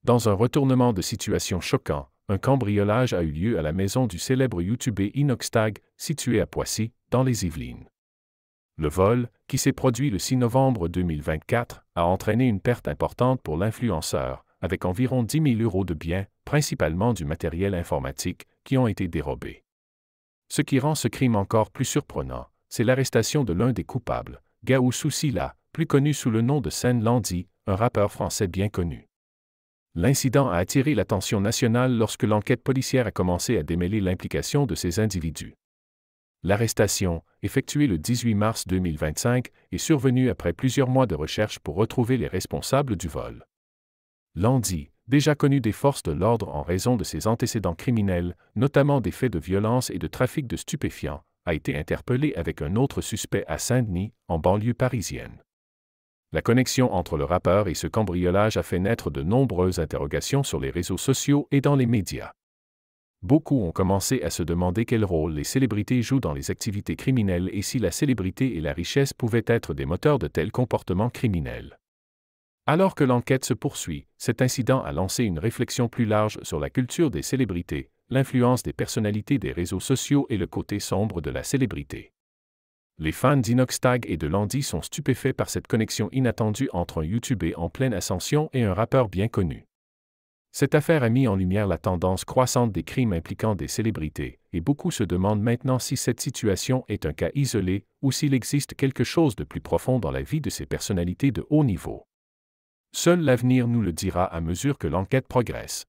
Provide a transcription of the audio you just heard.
Dans un retournement de situation choquant, un cambriolage a eu lieu à la maison du célèbre YouTuber Inoxtag, situé à Poissy, dans les Yvelines. Le vol, qui s'est produit le 6 novembre 2024, a entraîné une perte importante pour l'influenceur, avec environ 10 000 € de biens, principalement du matériel informatique, qui ont été dérobés. Ce qui rend ce crime encore plus surprenant, c'est l'arrestation de l'un des coupables, Gaoussou Sylla, plus connu sous le nom de Sen Landy, un rappeur français bien connu. L'incident a attiré l'attention nationale lorsque l'enquête policière a commencé à démêler l'implication de ces individus. L'arrestation, effectuée le 18 mars 2025, est survenue après plusieurs mois de recherche pour retrouver les responsables du vol. Landy, déjà connu des forces de l'ordre en raison de ses antécédents criminels, notamment des faits de violence et de trafic de stupéfiants, a été interpellé avec un autre suspect à Saint-Denis, en banlieue parisienne. La connexion entre le rappeur et ce cambriolage a fait naître de nombreuses interrogations sur les réseaux sociaux et dans les médias. Beaucoup ont commencé à se demander quel rôle les célébrités jouent dans les activités criminelles et si la célébrité et la richesse pouvaient être des moteurs de tels comportements criminels. Alors que l'enquête se poursuit, cet incident a lancé une réflexion plus large sur la culture des célébrités, l'influence des personnalités des réseaux sociaux et le côté sombre de la célébrité. Les fans d'Inoxtag et de Landy sont stupéfaits par cette connexion inattendue entre un YouTuber en pleine ascension et un rappeur bien connu. Cette affaire a mis en lumière la tendance croissante des crimes impliquant des célébrités, et beaucoup se demandent maintenant si cette situation est un cas isolé ou s'il existe quelque chose de plus profond dans la vie de ces personnalités de haut niveau. Seul l'avenir nous le dira à mesure que l'enquête progresse.